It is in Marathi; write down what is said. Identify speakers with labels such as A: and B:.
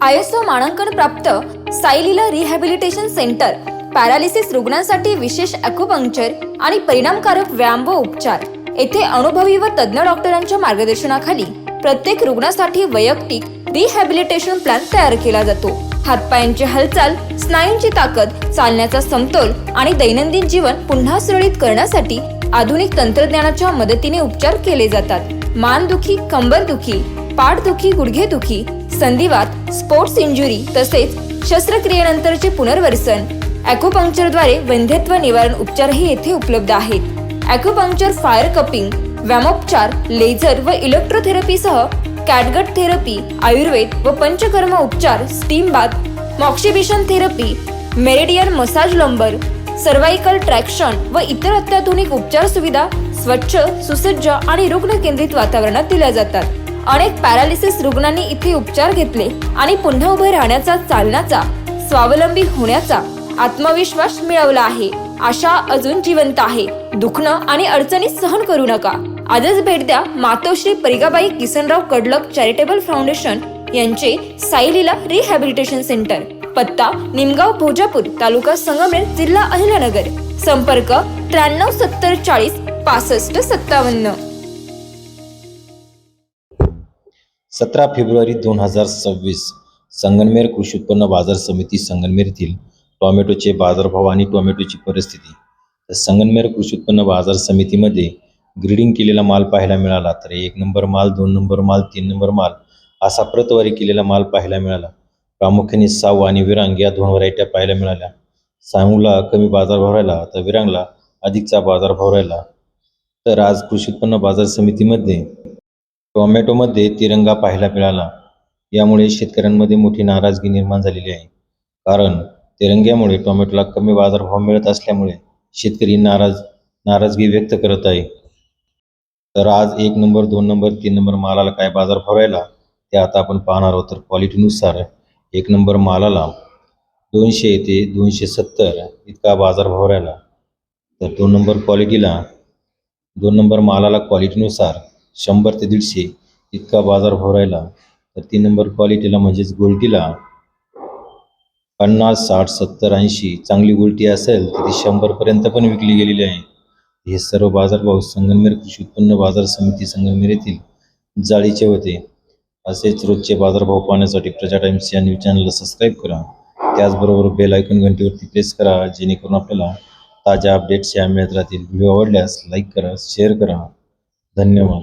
A: ISO मानांकन प्राप्त सायलीला रिहॅबिलिटेशन सेंटर पॅरालिसिस रुग्णांसाठी विशेष ॲक्युपंक्चर आणि परिणामकारक व्यायाम व उपचार। येथे अनुभवी व तज्ञ डॉक्टरांच्या मार्गदर्शनाखाली प्रत्येक रुग्णासाठी वैयक्तिक रिहॅबिलिटेशन प्लॅन तयार केला जातो। हातपायांची हालचाल, स्नायूंची ताकद, चालण्याचा समतोल आणि दैनंदिन जीवन पुन्हा सुरळीत करण्यासाठी आधुनिक तंत्रज्ञानाच्या मदतीने उपचार केले जातात। मानदुखी, कंबरदुखी, पाठदुखी, गुडघेदुखी, संधिवात, स्पोर्ट्स इंजुरी तसेच शस्त्रक्रियेनंतरचे पुनर्वसन ॲक्युपंक्चरद्वारे वंध्यत्व निवारण उपचारही येथे उपलब्ध आहेत। ॲक्युपंक्चर, फायर कपिंग, व्यायामोपचार, लेझर व इलेक्ट्रोथेरपीसह कॅटगट थेरपी, आयुर्वेद व पंचकर्म उपचार, steam bath, moxibustion therapy, meridian massage, lumbar, cervical traction व इतर अत्याधुनिक उपचार सुविधा स्वच्छ, सुसज्ज आणि रुग्ण केंद्रित वातावरणात दिल्या जातात। अनेक पॅरालिसिस रुग्णांनी इथे उपचार घेतले आणि पुन्हा उभे राहण्याचा, चालण्याचा, स्वावलंबी होण्याचा आत्मविश्वास मिळवला आहे। आशा अजून जिवंत आहे। दुखणं आणि अडचणी सहन करू नका। आजच भेट द्या मातोश्री परिगाबाई किसनराव कडलक चॅरिटेबल फाउंडेशन यांचे सायलीला रिहॅबिलिटेशन सेंटर। पत्ता निमगाव, भोजापूर, तालुका संगमनेर, जिल्हा अहिल्यानगर। संपर्क 93 70 40 65 57।
B: 17 फेब्रुवारी 2026 संगमनेर कृषी उत्पन्न बाजार समिती संगमनेर येथील टोमॅटोचे बाजारभाव आणि टोमॅटोची परिस्थिती। तर संगमनेर कृषी उत्पन्न बाजार समितीमध्ये ग्रेडिंग केलेला माल पाहायला मिळाला। तर 1 नंबर माल, 2 नंबर माल, 3 नंबर माल असा प्रतवारी केलेला माल पाहायला मिळाला। प्रामुख्याने साऊ आणि विरांग या 2 व्हरायट्या पाहायला मिळाल्या। साऊला कमी बाजारभाव राहिला तर विरांगला अधिकचा बाजारभाव राहिला। तर आज कृषी उत्पन्न बाजार समितीमध्ये टोमॅटोमध्ये तिरंगा पाहायला मिळाला। यामुळे शेतकऱ्यांमध्ये मोठी नाराजगी निर्माण झालेली आहे। कारण तिरंग्यामुळे टोमॅटोला कमी बाजारभाव मिळत असल्यामुळे शेतकरी नाराजगी व्यक्त करत आहे। तर आज 1 नंबर, 2 नंबर, 3 नंबर मालाला काय बाजारभाव राहिला ते आता आपण पाहणार आहोत। तर क्वालिटीनुसार 1 नंबर मालाला 200 ते 270 इतका बाजारभाव राहिला। तर 2 नंबर क्वालिटीला 2 नंबर मालाला क्वालिटीनुसार 100 ते 150 इतका बाजारभाव राहिला। तर 3 नंबर क्वालिटीला म्हणजेच गोल्टीला 50, 60, 70, 80 चांगली गोल्टी असेल तर ती 100 पर्यंत पण विकली गेलेली आहे। हे सर्व बाजारभाव संगमनेर कृषी उत्पन्न बाजार समिती संगमनेर येथील जाळीचे होते। असेच रोजचे बाजारभाव पाहण्यासाठी प्रजा टाइम्स या न्यूज चॅनलला सबस्क्राईब करा। त्याचबरोबर बेल आयकॉन घंटीवरती प्रेस करा, जेणेकरून आपल्याला ताज्या अपडेट्स या मिळत राहतील। व्हिडिओ आवडल्यास लाईक करा, शेअर करा। धन्यवाद।